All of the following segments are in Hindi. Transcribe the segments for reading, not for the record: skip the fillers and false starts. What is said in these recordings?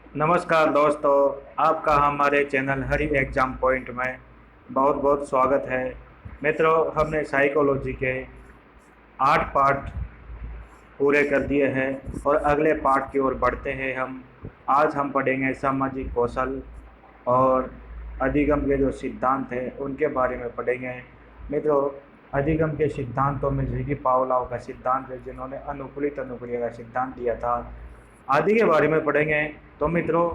नमस्कार दोस्तों, आपका हमारे चैनल हरी एग्जाम पॉइंट में बहुत बहुत स्वागत है। मित्रों, हमने साइकोलॉजी के 8 पार्ट पूरे कर दिए हैं और अगले पार्ट की ओर बढ़ते हैं। आज हम पढ़ेंगे सामाजिक कौशल और अधिगम के जो सिद्धांत हैं उनके बारे में पढ़ेंगे। मित्रों, अधिगम के सिद्धांतों में जैसे कि पावलोव का सिद्धांत है, जिन्होंने अनुकूलित अनुक्रिया का सिद्धांत दिया था, आदि के बारे में पढ़ेंगे। तो मित्रों,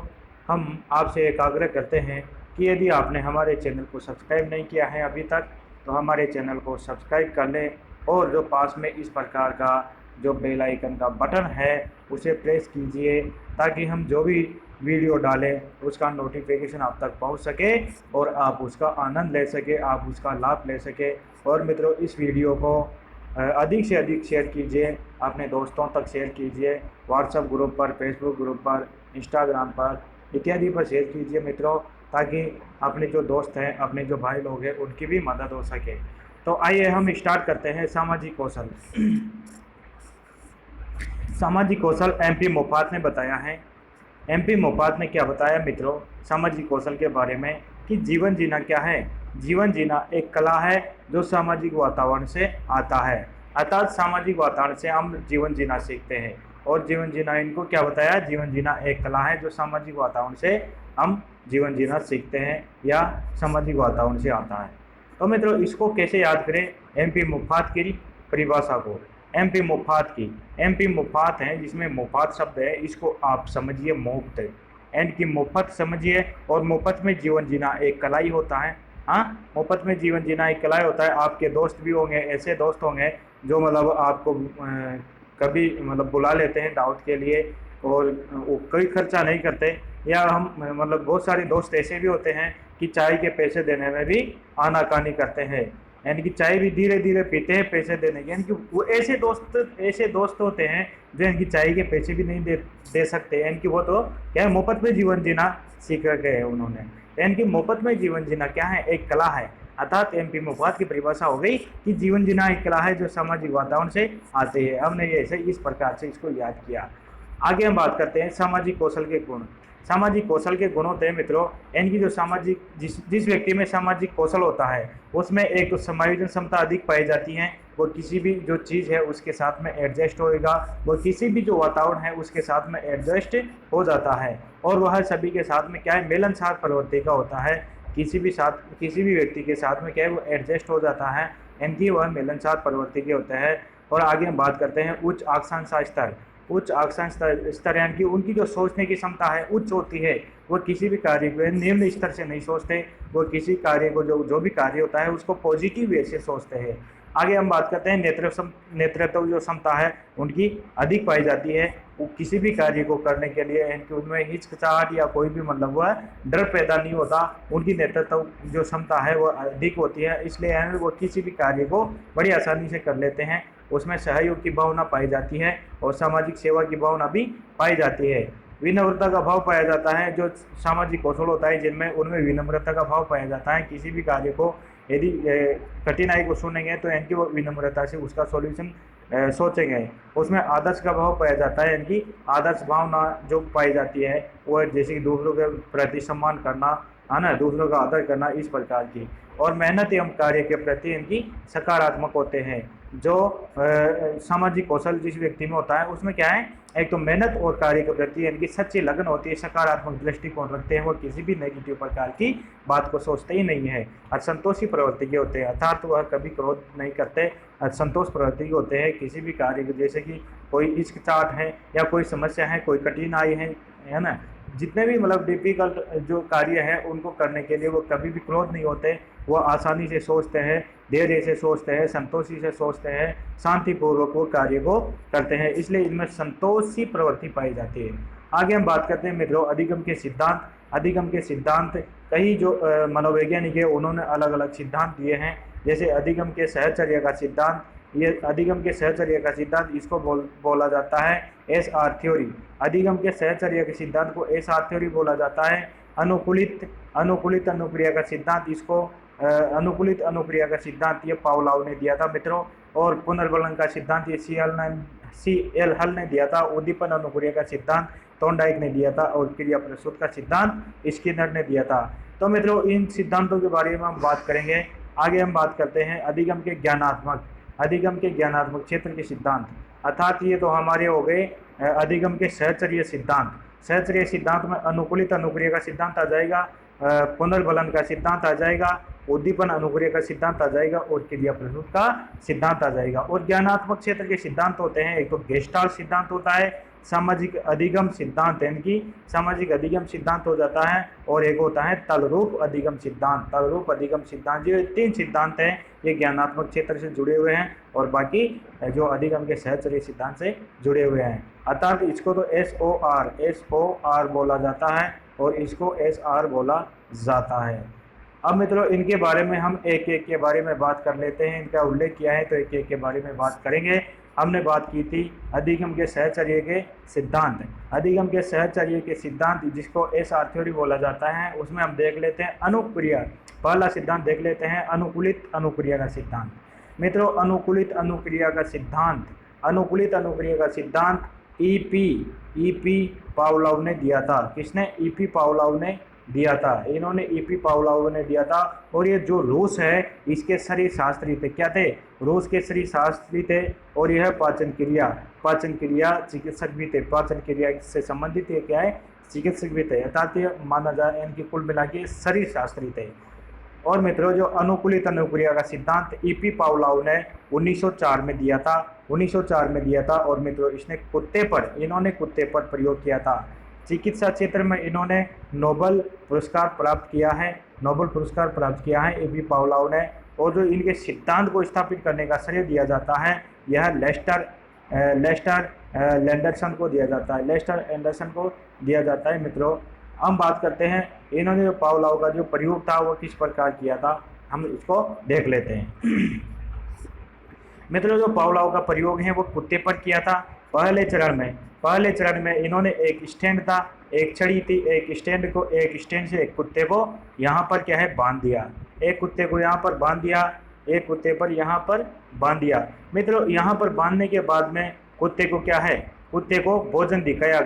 हम आपसे एक आग्रह करते हैं कि यदि आपने हमारे चैनल को सब्सक्राइब नहीं किया है अभी तक, तो हमारे चैनल को सब्सक्राइब कर लें और जो पास में इस प्रकार का जो बेल आइकन का बटन है उसे प्रेस कीजिए, ताकि हम जो भी वीडियो डालें उसका नोटिफिकेशन आप तक पहुंच सके और आप उसका आनंद ले सके, आप उसका लाभ ले सके। और मित्रों, इस वीडियो को अधिक से अधिक शेयर कीजिए, अपने दोस्तों तक शेयर कीजिए, व्हाट्सएप ग्रुप पर, फेसबुक ग्रुप पर, इंस्टाग्राम पर इत्यादि पर शेयर कीजिए मित्रों, ताकि अपने जो दोस्त हैं, अपने जो भाई लोग हैं, उनकी भी मदद हो सके। तो आइए हम स्टार्ट करते हैं। सामाजिक कौशल। सामाजिक कौशल एमपी मोफात ने बताया है। एमपी मोफात ने क्या बताया मित्रों सामाजिक कौशल के बारे में, कि जीवन जीना क्या है। जीवन जीना एक कला है जो सामाजिक वातावरण से आता है, अर्थात सामाजिक वातावरण से हम जीवन जीना सीखते हैं। और जीवन जीना, इनको क्या बताया, जीवन जीना एक कला है जो सामाजिक वातावरण से हम जीवन जीना सीखते हैं या सामाजिक वातावरण से आता है। तो मित्रों, इसको कैसे याद करें, एमपी मुफात की परिभाषा को। एमपी मुफात है, जिसमें मुफात शब्द है, इसको आप समझिए मुफ्त, एंड की मुफ्त समझिए। और मुफ्त में जीवन जीना एक कला ही होता है। हाँ, मुफ्त में जीवन जीना एक कला ही होता है। आपके दोस्त भी होंगे, ऐसे दोस्त होंगे जो मतलब आपको कभी मतलब बुला लेते हैं दावत के लिए और वो कोई खर्चा नहीं करते। या हम मतलब बहुत सारे दोस्त ऐसे भी होते हैं कि चाय के पैसे देने में भी आनाकानी करते हैं, यानी कि चाय भी धीरे धीरे पीते हैं पैसे देने के, यानी कि वो ऐसे दोस्त होते हैं जो इनकी चाय के पैसे भी नहीं दे सकते, यानी कि वो तो क्या है, मुफ्त में जीवन जीना सीख रखे हैं उन्होंने। यानी कि मुफ्त में जीवन जीना क्या है, एक कला है। अर्थात एमपी मुफात की परिभाषा हो गई कि जीवन जीना एक कला है जो सामाजिक वातावरण से आते हैं। हमने ये ऐसे इस प्रकार से इसको याद किया। आगे हम बात करते हैं सामाजिक कौशल के गुण। सामाजिक कौशल के गुण होते हैं मित्रों, इनकी जो सामाजिक जिस व्यक्ति में सामाजिक कौशल होता है उसमें एक तो समायोजन क्षमता अधिक पाई जाती है। वो किसी भी जो चीज़ है उसके साथ में एडजस्ट होएगा, वो किसी भी जो वातावरण है उसके साथ में एडजस्ट हो जाता है। और वह सभी के साथ में क्या है, मिलनसार प्रवृत्ति का होता है। किसी भी व्यक्ति के साथ में क्या है, वो एडजस्ट हो जाता है, इनकी वह मिलनसार प्रवृत्ति के होते हैं। और आगे हम बात करते हैं उच्च आकांक्षा स्तर। उच्च आकांक्षा स्तर यानी कि उनकी जो सोचने की क्षमता है उच्च होती है। वो किसी भी कार्य को निम्न स्तर से नहीं सोचते, वो किसी कार्य को जो भी कार्य होता है उसको पॉजिटिव वे से सोचते हैं। आगे हम बात करते हैं नेतृत्व जो क्षमता है उनकी अधिक पाई जाती है। वो किसी भी कार्य को करने के लिए इनकी उनमें हिचकिचाहट या कोई भी मतलब वह डर पैदा नहीं होता। उनकी नेतृत्व जो क्षमता है वो अधिक होती है, इसलिए वो किसी भी कार्य को बड़ी आसानी से कर लेते हैं। उसमें सहयोग की भावना पाई जाती है और सामाजिक सेवा की भावना भी पाई जाती है। विनम्रता का भाव पाया जाता है। जो सामाजिक कौशल होता है जिनमें, उनमें विनम्रता का भाव पाया जाता है। किसी भी कार्य को यदि कठिनाई को सुनेंगे तो इनकी वो विनम्रता से उसका सॉल्यूशन सोचेंगे। उसमें आदर्श का भाव पाया जाता है। इनकी आदर्श भावना जो पाई जाती है वो जैसे कि दूसरों के प्रति सम्मान करना, है ना, दूसरों का आदर करना, इस प्रकार की। और मेहनत एवं कार्य के प्रति इनकी सकारात्मक होते हैं। जो सामाजिक कौशल जिस व्यक्ति में होता है उसमें क्या है, एक तो मेहनत और कार्य के प्रति इनकी सच्ची लगन होती है, सकारात्मक दृष्टिकोण रखते हैं। वो किसी भी नेगेटिव प्रकार की बात को सोचते ही नहीं है। असंतोषी प्रवृत्ति के होते हैं, अर्थात वह कभी क्रोध नहीं करते, संतोष प्रवृत्ति के होते हैं। किसी भी कार्य जैसे कि कोई हिचकिचाहट है या कोई समस्या है, कोई कठिनाई है ना, जितने भी मतलब डिफिकल्ट जो कार्य है उनको करने के लिए वो कभी भी क्रोध नहीं होते। वो आसानी से सोचते हैं, धैर्य से सोचते हैं, संतोषी से सोचते हैं, शांतिपूर्वक वो कार्य को करते हैं, इसलिए इनमें संतोषी प्रवृत्ति पाई जाती है। आगे हम बात करते हैं मित्रों अधिगम के सिद्धांत। अधिगम के सिद्धांत कई जो मनोवैज्ञानिक है उन्होंने अलग अलग सिद्धांत दिए हैं। जैसे अधिगम के सहचर्य का सिद्धांत, ये अधिगम के सहचर्य का सिद्धांत इसको बोला जाता है एसआर थ्योरी। अधिगम के सहचर्य के सिद्धांत को एसआर थ्योरी बोला जाता है। अनुकूलित अनुक्रिया का सिद्धांत, इसको अनुकूलित अनुक्रिया का सिद्धांत ये पावलोव ने दिया था मित्रों। और पुनर्बलन का सिद्धांत ये सी एल हल ने दिया था, उद्दीपन अनुक्रिया का सिद्धांत थॉर्नडाइक ने दिया था, और क्रिया प्रस्तुत का सिद्धांत स्किनर ने दिया था। तो मित्रों इन सिद्धांतों के बारे में हम बात करेंगे। आगे हम बात करते हैं अधिगम के ज्ञानात्मक क्षेत्र के सिद्धांत, अर्थात ये तो हमारे हो गए अधिगम के सहचर्य सिद्धांत। सहचर्य सिद्धांत में अनुकूलित अनुक्रिया का सिद्धांत आ जाएगा, पुनर्बलन का सिद्धांत आ जाएगा, उद्दीपन अनुक्रिया का सिद्धांत आ जाएगा, और क्रिया प्रस्तुत का सिद्धांत आ जाएगा। और ज्ञानात्मक क्षेत्र के सिद्धांत होते हैं, एक तो गेस्टाल्ट सिद्धांत होता है, सामाजिक अधिगम सिद्धांत यानी कि सामाजिक अधिगम सिद्धांत हो जाता है, और एक होता है तलरूप अधिगम सिद्धांत। ये 3 सिद्धांत हैं, ये ज्ञानात्मक क्षेत्र से जुड़े हुए हैं, और बाकी जो अधिगम के सहचर्य सिद्धांत से जुड़े हुए हैं। अर्थात इसको तो SOR बोला जाता है, और इसको SR बोला जाता है। अब मित्रों इनके बारे में हम एक एक के बारे में बात कर लेते हैं, इनका उल्लेख किया है तो एक एक के बारे में बात करेंगे। हमने बात की थी अधिगम के सहचर्य के सिद्धांत। अधिगम के सहचर्य के सिद्धांत जिसको SR थ्योरी बोला जाता है, उसमें हम देख लेते हैं अनुक्रिया। पहला सिद्धांत देख लेते हैं अनुकूलित अनुक्रिया का सिद्धांत। मित्रों अनुकूलित अनुक्रिया का सिद्धांत EP पावलोव ने दिया था। किसने? EP पावलोव ने दिया था। इन्होंने EP पावलोव ने दिया था। और ये जो रूस है इसके शरीर शास्त्री थे। क्या थे? रूस के शरीर शास्त्री थे। और यह पाचन क्रिया चिकित्सक भी थे। पाचन क्रिया से संबंधित ये क्या है? चिकित्सक भी थे, अर्थात ये माना जाए इनकी कुल मिला के शरीर शास्त्री थे। और मित्रों जो अनुकूलित अनुक्रिया का सिद्धांत EP पावलोव ने 1904 में दिया था। और मित्रों इन्होंने कुत्ते पर प्रयोग किया था। चिकित्सा क्षेत्र में इन्होंने नोबेल पुरस्कार प्राप्त किया है EP पावलोव ने। और जो इनके सिद्धांत को स्थापित करने का श्रेय दिया जाता है यह लेस्टर एंडरसन को दिया जाता है। मित्रों हम बात करते हैं इन्होंने जो पावलोव का जो प्रयोग था वो किस प्रकार किया था, हम इसको देख लेते हैं। मित्रों जो पावलोव का प्रयोग है वो कुत्ते पर किया था। पहले चरण में इन्होंने एक स्टैंड था, एक छड़ी थी, एक स्टैंड से एक कुत्ते को यहाँ पर क्या है बांध दिया। एक कुत्ते को यहाँ पर बांध दिया। मित्रों यहाँ पर बांधने के बाद में कुत्ते को क्या है? कुत्ते को भोजन दिखाया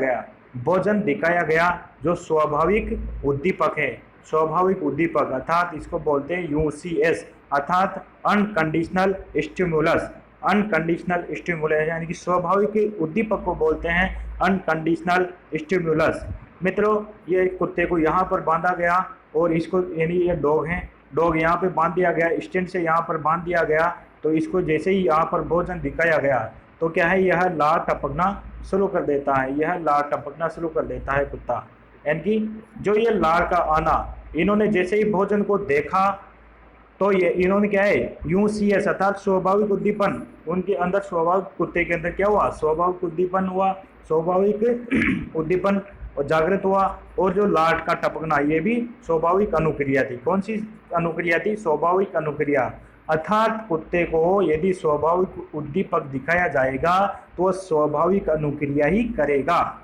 गया जो स्वाभाविक उद्दीपक है। अर्थात इसको बोलते हैं UCS, अर्थात अनकंडीशनल स्टिमुलस यानी कि स्वाभाविक उद्दीपक को बोलते हैं अनकंडीशनल स्टिमुलस। मित्रों ये कुत्ते को यहाँ पर बांधा गया, और इसको यानी ये डॉग यहाँ पे बांध दिया गया, स्टैंड से यहाँ पर बांध दिया गया। तो इसको जैसे ही यहाँ पर भोजन दिखाया गया तो क्या है, यह लार टपकना शुरू कर देता है कुत्ता। यानी कि जो ये लार का आना, इन्होंने जैसे ही भोजन को देखा तो ये इन्होंने क्या है UCS अर्थात स्वाभाविक उद्दीपन, उनके अंदर कुत्ते के अंदर क्या हुआ? स्वाभाविक उद्दीपन और जागृत हुआ। और जो लार का टपकना ये भी स्वाभाविक अनुक्रिया थी। कौन सी अनुक्रिया थी? स्वाभाविक अनुक्रिया। अर्थात कुत्ते को यदि स्वाभाविक उद्दीपक दिखाया जाएगा तो वह स्वाभाविक अनुक्रिया ही करेगा।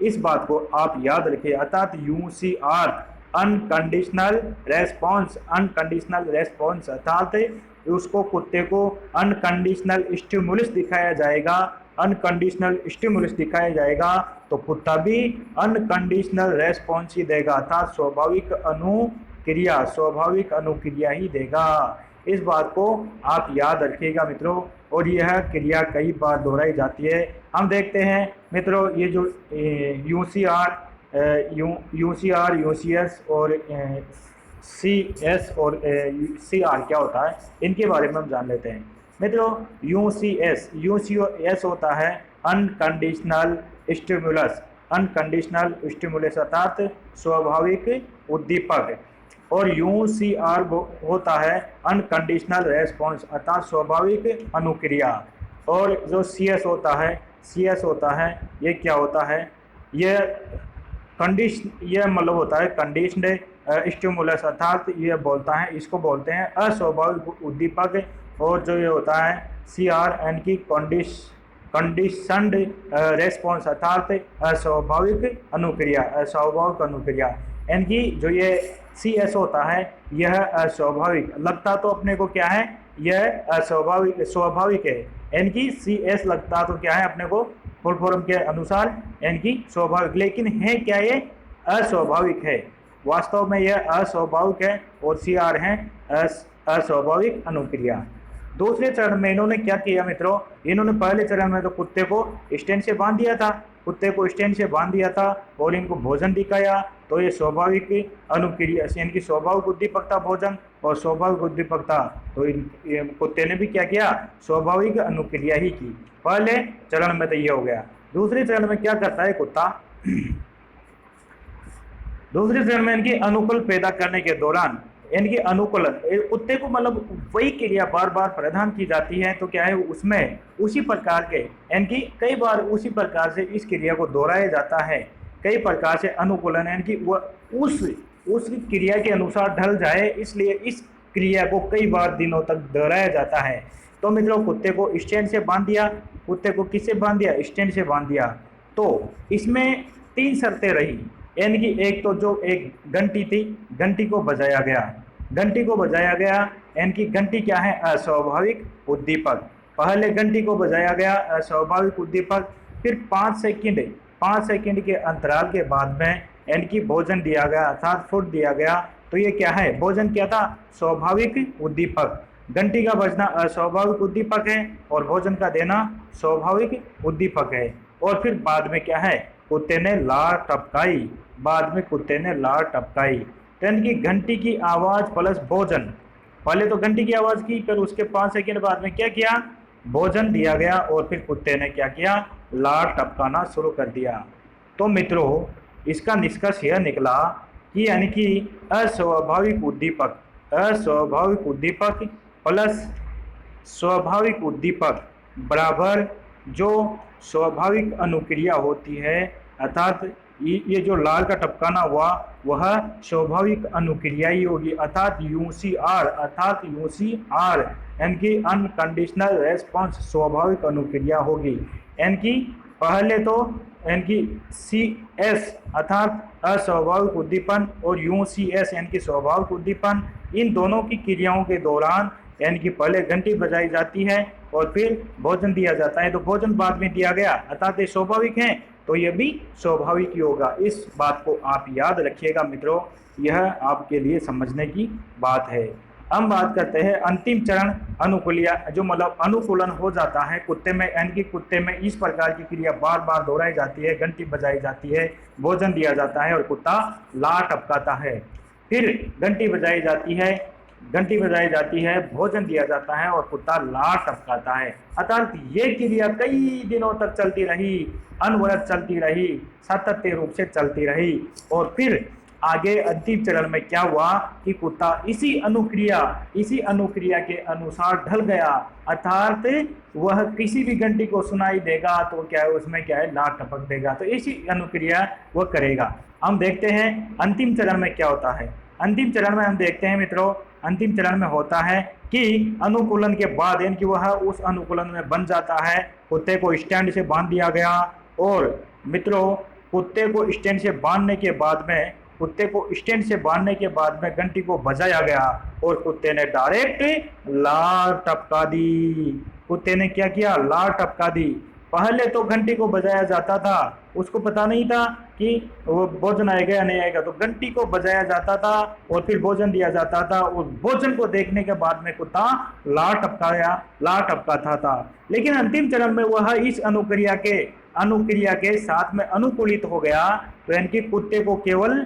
इस बात को आप याद रखिए। अर्थात UCR अनकंडीशनल रेस्पॉन्स, अर्थात उसको कुत्ते को अनकंडीशनल स्टिमुलस दिखाया जाएगा तो कुत्ता भी अनकंडीशनल रेस्पॉन्स ही देगा, अर्थात स्वाभाविक अनुक्रिया ही देगा। इस बात को आप याद रखिएगा मित्रों। और यह क्रिया कई बार दोहराई जाती है। हम देखते हैं मित्रों ये जो UCS और CS और CR क्या होता है, इनके बारे में हम जान लेते हैं। मित्रों UCS होता है अनकंडीशनल स्टिमुलस अर्थात स्वाभाविक उद्दीपक। और UCR होता है अनकंडीशनल रेस्पॉन्स अर्थात स्वाभाविक अनुक्रिया। और जो CS होता है ये क्या होता है? ये मतलब होता है कंडीशनड स्टिमुलस, अर्थात ये इसको बोलते हैं अस्वाभाविक उद्दीपक। और जो ये होता है CR यानी कि कंडीशनड रेस्पॉन्स अर्थात अस्वाभाविक अनुक्रिया। यानी कि जो ये CS होता है यह अस्वाभाविक लगता तो अपने को क्या है, यह स्वाभाविक है, यानी कि सी एस लगता तो क्या है अपने को फुल फॉर्म के अनुसार यानी कि स्वाभाविक, लेकिन है क्या ये अस्वाभाविक है। वास्तव में यह अस्वाभाविक है और सी आर है अस्वाभाविक अनुक्रिया। दूसरे चरण में इन्होंने क्या किया मित्रों, इन्होंने पहले चरण में तो कुत्ते को स्टैंड से बांध दिया था, कुत्ते को स्टैंड से बांध दिया था और इनको भोजन दिखाया, तो ये स्वाभाविक अनुक्रिया यानी कि स्वाभाविक उद्दीपक था भोजन, और स्वाभाविक उद्दीपक था तो कुत्ते ने भी क्या किया, स्वाभाविक अनुक्रिया ही की। पहले चरण में तो ये हो गया। दूसरे चरण में क्या करता है कुत्ता, दूसरे चरण में इनकी अनुकूल पैदा करने के दौरान इनकी अनुकूलन कुत्ते को मतलब वही क्रिया बार बार प्रदान की जाती है, तो क्या है उसमें उसी प्रकार के इनकी कई बार उसी प्रकार से इस क्रिया को दोहराया जाता है, कई प्रकार से अनुकूलन इनकी वह उस क्रिया के अनुसार ढल जाए, इसलिए इस क्रिया को कई बार दिनों तक दोहराया जाता है। तो मित्रों कुत्ते को स्टैंड से बांध दिया, कुत्ते को किससे बांध दिया, स्टैंड से बांध दिया। तो इसमें 3 शर्तें रही, यानी कि एक तो जो एक घंटी थी, घंटी को बजाया गया, घंटी को बजाया गया, यानी कि घंटी क्या है, अस्वाभाविक उद्दीपक। पहले घंटी को बजाया गया अस्वाभाविक उद्दीपक, फिर 5 सेकंड के अंतराल के बाद में यानी कि भोजन दिया गया अर्थात फूड दिया गया। तो ये क्या है, भोजन क्या था, स्वाभाविक उद्दीपक। घंटी का बजना अस्वाभाविक उद्दीपक है और भोजन का देना स्वाभाविक उद्दीपक है। और फिर बाद में क्या है, कुत्ते ने लार टपकाई, बाद में कुत्ते ने लार टपकाई। ट्रेन की घंटी की आवाज़ प्लस भोजन, पहले तो घंटी की आवाज़ की, फिर उसके 5 सेकंड बाद में क्या किया, भोजन दिया गया और फिर कुत्ते ने क्या किया, लार टपकाना शुरू कर दिया। तो मित्रों इसका निष्कर्ष यह निकला कि यानी कि अस्वाभाविक उद्दीपक प्लस स्वाभाविक उद्दीपक बराबर जो स्वाभाविक अनुक्रिया होती है, अर्थात ये जो लाल का टपकाना हुआ वह स्वाभाविक अनुक्रिया ही होगी, अर्थात यूसीआर यानी कि अनकंडीशनल रेस्पॉन्स स्वाभाविक अनुक्रिया होगी। यानी कि पहले तो यानी कि CS अर्थात अस्वाभाविक उद्दीपन और UCS यानी कि स्वाभाविक उद्दीपन, इन दोनों की क्रियाओं के दौरान यानी कि पहले घंटी बजाई जाती है और फिर भोजन दिया जाता है। तो भोजन बाद में दिया गया अर्थात ये स्वाभाविक है, तो यह भी स्वाभाविक ही होगा। इस बात को आप याद रखिएगा मित्रों, यह आपके लिए समझने की बात है। हम बात करते हैं अंतिम चरण अनुकूलिया, जो मतलब अनुकूलन हो जाता है कुत्ते में, यानी कि कुत्ते में इस प्रकार की क्रिया बार बार दोहराई जाती है, घंटी बजाई जाती है, भोजन दिया जाता है और कुत्ता लार टपकाता है। फिर घंटी बजाई जाती है, भोजन दिया जाता है और कुत्ता लार टपकाता है। अर्थात ये क्रिया कई दिनों तक चलती रही, अनवरत चलती रही, सातत्य रूप से चलती रही। और फिर आगे अंतिम चरण में क्या हुआ कि कुत्ता इसी अनुक्रिया के अनुसार ढल गया, अर्थात वह किसी भी घंटी को सुनाई देगा तो क्या है उसमें क्या है, लार टपक देगा, तो इसी अनुक्रिया वह करेगा। हम देखते हैं अंतिम चरण में क्या होता है। अंतिम चरण में हम देखते हैं मित्रों, अंतिम चरण में होता है कि अनुकूलन के बाद यानी कि वह उस अनुकूलन में बन जाता है। कुत्ते को स्टैंड से बांध दिया गया और मित्रों कुत्ते को स्टैंड से बांधने के बाद में घंटी को बजाया गया और कुत्ते ने डायरेक्ट लार टपका दी। कुत्ते ने क्या किया, लार टपका दी। पहले तो घंटी को बजाया जाता था, उसको पता नहीं था कि वो भोजन आएगा या नहीं आएगा, तो घंटी को बजाया जाता था और फिर भोजन दिया जाता था और भोजन को देखने के बाद में कुत्ता लार टपकाता था। लेकिन अंतिम चरण में वह इस अनुक्रिया के साथ में अनुकूलित हो गया, तो यानी कि कुत्ते को केवल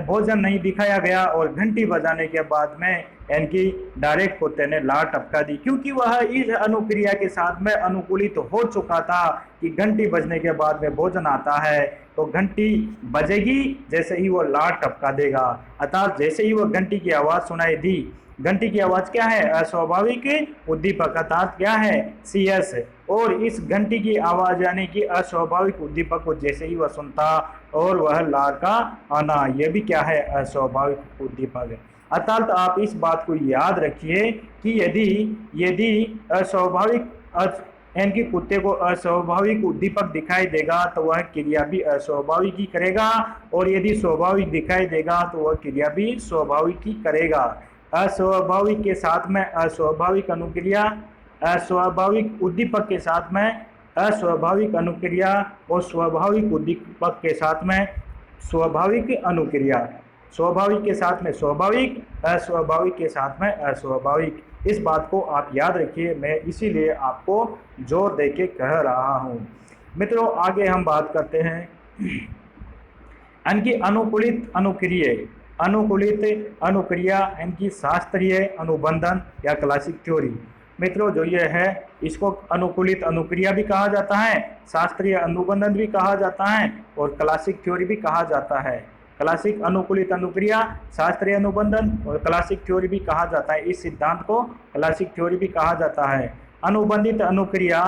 भोजन नहीं दिखाया गया और घंटी बजाने के बाद में यानी कि डायरेक्ट कुत्ते ने लार टपका दी, क्योंकि वह इस अनुक्रिया के साथ में अनुकूलित हो चुका था कि घंटी बजने के बाद में भोजन आता है तो घंटी बजेगी, जैसे ही वो लार टपका देगा। अर्थात जैसे ही वो घंटी की आवाज़ सुनाई दी, घंटी की आवाज़ क्या है, अस्वाभाविक उद्दीपक अर्थात क्या है, CS, और इस घंटी की आवाज़ यानी कि अस्वाभाविक उद्दीपक को जैसे ही वह सुनता और वह लार का आना, यह भी क्या है, अस्वाभाविक उद्दीपक है। अर्थात आप इस बात को याद रखिए कि यदि अस्वाभाविक यानी कि कुत्ते को अस्वाभाविक उद्दीपक दिखाई देगा तो वह क्रिया भी अस्वाभाविक ही करेगा, और यदि स्वाभाविक दिखाई देगा तो वह क्रिया भी स्वाभाविक ही करेगा। अस्वाभाविक के साथ में अस्वाभाविक अनुक्रिया अस्वाभाविक उद्दीपक के साथ में अस्वाभाविक अनुक्रिया और स्वाभाविक उद्दीपक के साथ में स्वाभाविक अनुक्रिया, स्वाभाविक के साथ में स्वाभाविक, अस्वाभाविक के साथ में अस्वाभाविक। इस बात को आप याद रखिए, मैं इसीलिए आपको जोर दे के कह रहा हूँ। मित्रों आगे हम बात करते हैं इनकी अनुकूलित अनुक्रिया, अनुकूलित अनुक्रिया इनकी शास्त्रीय अनुबंधन या क्लासिक थ्योरी। मित्रों जो ये है इसको अनुकूलित अनुक्रिया भी कहा जाता है, शास्त्रीय अनुबंधन भी कहा जाता है और क्लासिक थ्योरी भी कहा जाता है। क्लासिक अनुकूलित अनुक्रिया, शास्त्रीय अनुबंधन और क्लासिक थ्योरी भी कहा जाता है। इस सिद्धांत को क्लासिक थ्योरी भी कहा जाता है। अनुबंधित अनुक्रिया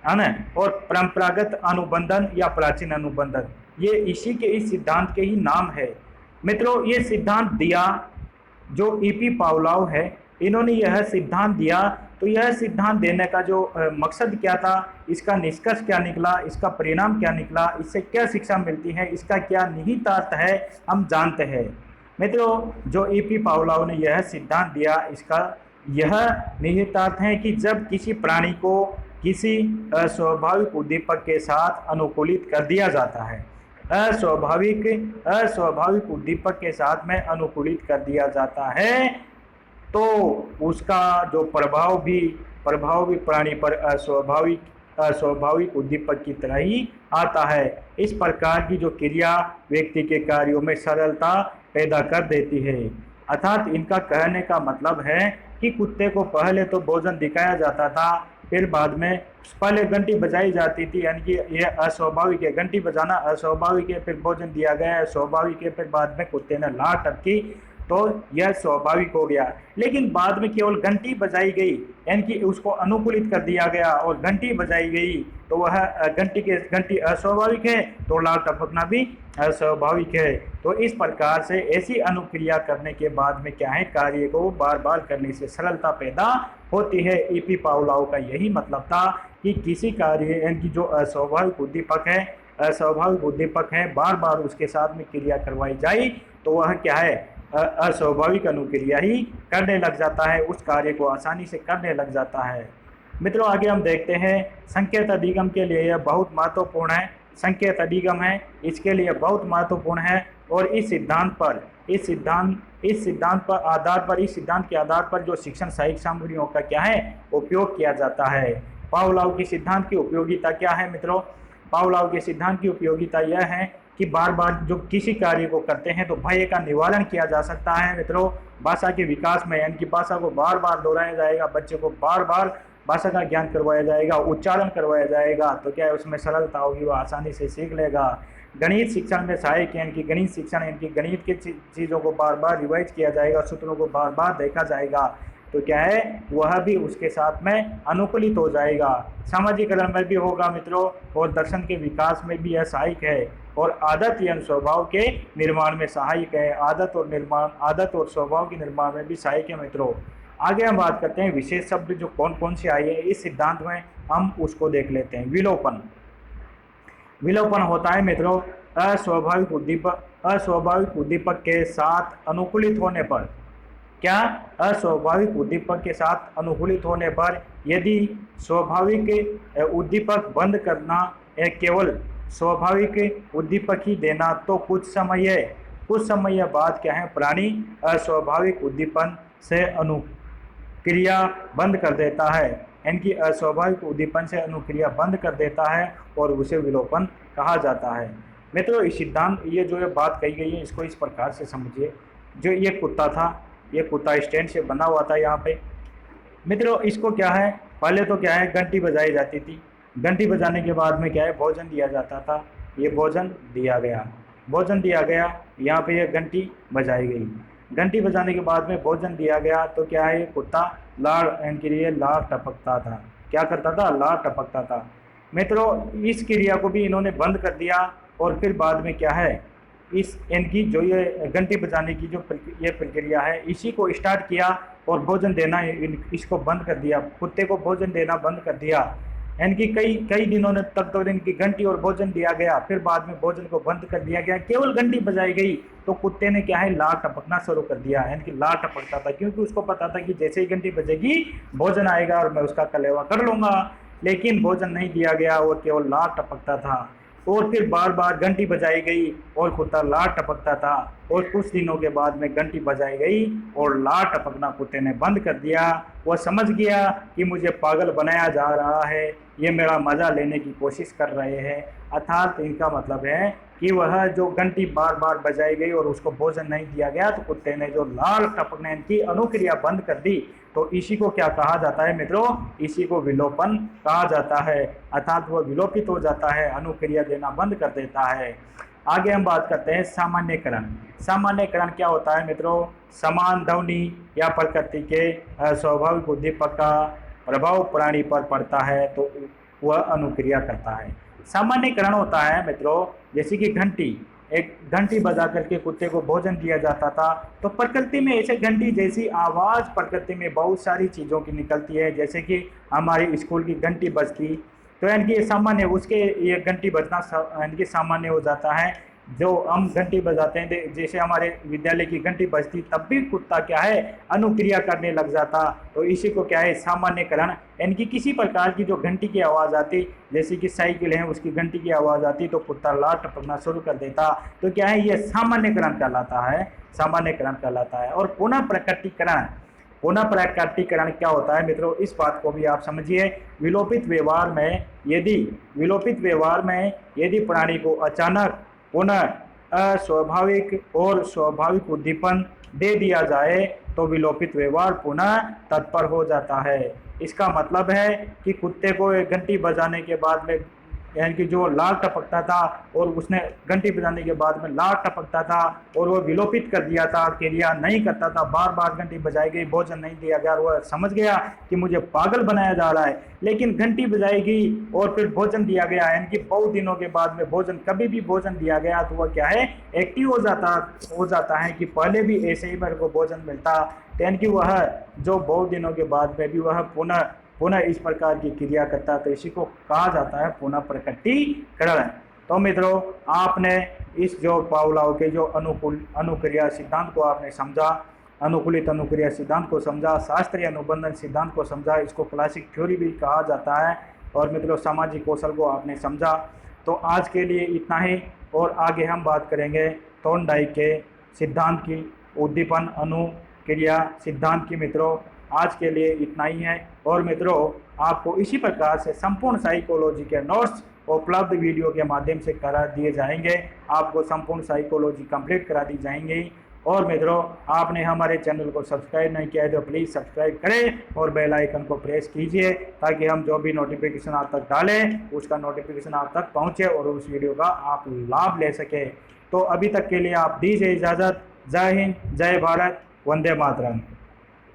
है ना, और परंपरागत अनुबंधन या प्राचीन अनुबंधन, ये इसी के इस सिद्धांत के ही नाम है। मित्रों ये सिद्धांत दिया जो ईपी पावलोव है, इन्होंने यह सिद्धांत दिया, तो यह सिद्धांत देने का जो मकसद क्या था, इसका निष्कर्ष क्या निकला, इसका परिणाम क्या निकला, इससे क्या शिक्षा मिलती है, इसका क्या निहितार्थ है, हम जानते हैं। मित्रों जो ईपी पावलोव ने यह सिद्धांत दिया, इसका यह निहितार्थ है कि जब किसी प्राणी को किसी अस्वाभाविक उद्दीपक के साथ अनुकूलित कर दिया जाता है, अस्वाभाविक उद्दीपक के साथ में अनुकूलित कर दिया जाता है, तो उसका जो प्रभाव भी प्राणी पर अस्वाभाविक उद्दीपक की तरह ही आता है। इस प्रकार की जो क्रिया व्यक्ति के कार्यों में सरलता पैदा कर देती है। अर्थात इनका कहने का मतलब है कि कुत्ते को पहले तो भोजन दिखाया जाता था, फिर बाद में पहले घंटी बजाई जाती थी, यानी कि यह अस्वाभाविक है, घंटी बजाना अस्वाभाविक है, फिर भोजन दिया गया स्वाभाविक है, फिर बाद में कुत्ते ने लात टपकी तो यह स्वाभाविक हो गया। लेकिन बाद में केवल घंटी बजाई गई, यानी कि उसको अनुकूलित कर दिया गया और घंटी बजाई गई, तो वह घंटी अस्वाभाविक है, तो लात टपकना भी अस्वाभाविक है। तो इस प्रकार से ऐसी अनुक्रिया करने के बाद में क्या है, कार्य को बार बार करने से सरलता पैदा होती है। ईपी पावलोव का यही मतलब था कि किसी कार्य यानी जो अस्वाभाविक उद्दीपक है बार बार उसके साथ में क्रिया करवाई जाए, तो वह क्या है, अस्वाभाविक अनुक्रिया ही करने लग जाता है, उस कार्य को आसानी से करने लग जाता है। मित्रों आगे हम देखते हैं संकेत अधिगम के लिए यह बहुत महत्वपूर्ण है। संकेत अधिगम है इसके लिए बहुत महत्वपूर्ण है और इस सिद्धांत के आधार पर जो शिक्षण सहायक सामग्रियों का क्या है उपयोग किया जाता है। पावलोव के सिद्धांत की उपयोगिता क्या है मित्रों? पावलोव के सिद्धांत की उपयोगिता यह है कि बार बार जो किसी कार्य को करते हैं तो भय का निवारण किया जा सकता है। मित्रों भाषा के विकास में यानी कि भाषा को बार बार दोहराया जाएगा, बच्चे को बार बार भाषा का ज्ञान करवाया जाएगा, उच्चारण करवाया जाएगा, तो क्या है उसमें सरलता होगी, वो आसानी से सीख लेगा। गणित शिक्षण में सहायक है, इनकी गणित शिक्षण इनकी गणित की चीज़ों को बार बार रिवाइज किया जाएगा, सूत्रों को बार बार देखा जाएगा, तो क्या है वह भी उसके साथ में अनुकूलित हो जाएगा। सामाजिकरण में भी होगा मित्रों, और दर्शन के विकास में भी यह सहायक है और आदत या स्वभाव के निर्माण में सहायक है। आदत और स्वभाव के निर्माण में भी सहायक है मित्रों। आगे हम बात करते हैं विशेष शब्द जो कौन कौन से आए हैं इस सिद्धांत में, हम उसको देख लेते हैं। विलोपन होता है मित्रों अस्वाभाविक उद्दीपक के साथ अनुकूलित होने पर। क्या? अस्वाभाविक उद्दीपक के साथ अनुकूलित होने पर यदि स्वाभाविक उद्दीपक बंद करना या केवल स्वाभाविक उद्दीपक ही देना, तो कुछ समय बाद क्या है प्राणी अस्वाभाविक उद्दीपन से अनुक्रिया बंद कर देता है, इनकी अस्वाभाविक उद्दीपन से अनुक्रिया बंद कर देता है और उसे विलोपन कहा जाता है। मित्रों इस सिद्धांत ये जो ये बात कही गई है इसको इस प्रकार से समझिए। जो ये कुत्ता था, ये कुत्ता स्टैंड से बना हुआ था यहाँ पे मित्रों, इसको क्या है पहले तो क्या है घंटी बजाई जाती थी, घंटी बजाने के बाद में क्या है भोजन दिया जाता था, ये भोजन दिया गया, यहाँ पे ये घंटी बजाई गई, घंटी बजाने के बाद में भोजन दिया गया, तो क्या है कुत्ता इनके लिए लार टपकता था। क्या करता था? लार टपकता था। मित्रों इस क्रिया को भी इन्होंने बंद कर दिया और फिर बाद में क्या है इस इनकी जो ये घंटी बजाने की जो ये प्रक्रिया है इसी को स्टार्ट किया और भोजन देना इसको बंद कर दिया, कुत्ते को भोजन देना बंद कर दिया। यानी कि कई कई दिनों तक तो इनकी घंटी और भोजन दिया गया, फिर बाद में भोजन को बंद कर दिया गया, केवल घंटी बजाई गई तो कुत्ते ने क्या है, लार टपकना शुरू कर दिया। यानी कि लार टपकता था, क्योंकि उसको पता था कि जैसे ही घंटी बजेगी भोजन आएगा और मैं उसका कलेवा कर लूंगा। लेकिन भोजन नहीं दिया गया और केवल लार टपकता था। और फिर बार बार घंटी बजाई गई और कुत्ता लार टपकता था। और कुछ दिनों के बाद में घंटी बजाई गई और लार टपकना कुत्ते ने बंद कर दिया। वह समझ गया कि मुझे पागल बनाया जा रहा है, ये मेरा मज़ा लेने की कोशिश कर रहे हैं। अर्थात इनका मतलब है कि वह जो घंटी बार बार बजाई गई और उसको भोजन नहीं दिया गया तो कुत्ते ने जो लार टपकने की अनुक्रिया बंद कर दी। तो इसी को क्या कहा जाता है मित्रों, इसी को विलोपन कहा जाता है। अर्थात वह विलोपित हो जाता है, अनुक्रिया देना बंद कर देता है। आगे हम बात करते हैं सामान्यकरण। सामान्यकरण क्या होता है मित्रों, समान ध्वनि या प्रकृति के स्वाभाविक उद्दीपक का प्रभाव प्राणी पर पड़ता है तो वह अनुक्रिया करता है। सामान्यकरण होता है मित्रों, जैसे कि घंटी, एक घंटी बजा करके कुत्ते को भोजन दिया जाता था, तो प्रकृति में ऐसे घंटी जैसी आवाज़ प्रकृति में बहुत सारी चीज़ों की निकलती है। जैसे कि हमारी स्कूल की घंटी बजती, तो यानी कि सामान्य उसके ये घंटी बजना यानी कि सामान्य हो जाता है। जो हम घंटी बजाते हैं, जैसे हमारे विद्यालय की घंटी बजती, तब भी कुत्ता क्या है, अनुक्रिया करने लग जाता। तो इसी को क्या है, सामान्यकरण। यानी कि किसी प्रकार की जो घंटी की आवाज़ आती, जैसे कि साइकिल है उसकी घंटी की आवाज़ आती तो कुत्ता लार टपकना शुरू कर देता। तो क्या है, ये सामान्यकरण कहलाता है, सामान्यकरण कहलाता है। और पुनः प्रकटीकरण, पुनः प्रकटीकरण क्या होता है मित्रों, इस बात को भी आप समझिए। विलोपित व्यवहार में यदि प्राणी को अचानक पुनः अस्वाभाविक और स्वाभाविक उद्दीपन दे दिया जाए तो विलोपित व्यवहार पुनः तत्पर हो जाता है। इसका मतलब है कि कुत्ते को एक घंटी बजाने के बाद में, यानी कि जो लार टपकता था और उसने घंटी बजाने के बाद में लार टपकता था और वह विलोपित कर दिया था, क्रिया नहीं करता था, बार बार घंटी बजाई गई, भोजन नहीं दिया गया, वह समझ गया कि मुझे पागल बनाया जा रहा है। लेकिन घंटी बजाई गई और फिर भोजन दिया गया, यानी कि बहुत दिनों के बाद में भोजन, कभी भी भोजन दिया गया तो वह क्या है, एक्टिव हो जाता है कि पहले भी ऐसे ही मेरे को भोजन मिलता। यानी कि वह जो बहुत दिनों के बाद में भी वह पुनः इस प्रकार की क्रिया करता है। तो इसी को कहा जाता है पुनः प्रकटीकरण। तो मित्रों, आपने इस जो पावलाव के जो अनुक्रिया सिद्धांत को आपने समझा, अनुकूलित अनुक्रिया सिद्धांत को समझा, शास्त्रीय अनुबंधन सिद्धांत को समझा, इसको क्लासिक थ्योरी भी कहा जाता है। और मित्रों, सामाजिक कौशल को आपने समझा। तो आज के लिए इतना ही, और आगे हम बात करेंगे थॉर्नडाइक के सिद्धांत की, उद्दीपन अनुक्रिया सिद्धांत की। मित्रों, आज के लिए इतना ही है। और मित्रों, आपको इसी प्रकार से संपूर्ण साइकोलॉजी के नोट्स उपलब्ध वीडियो के माध्यम से करा दिए जाएंगे। आपको संपूर्ण साइकोलॉजी कंप्लीट करा दी जाएंगी। और मित्रों, आपने हमारे चैनल को सब्सक्राइब नहीं किया है तो प्लीज़ सब्सक्राइब करें और बेल आइकन को प्रेस कीजिए, ताकि हम जो भी नोटिफिकेशन आप तक डालें उसका नोटिफिकेशन आप तक पहुंचे और उस वीडियो का आप लाभ ले सके। तो अभी तक के लिए आप दीजिए इजाज़त। जय हिंद, जय भारत, वंदे मातरम।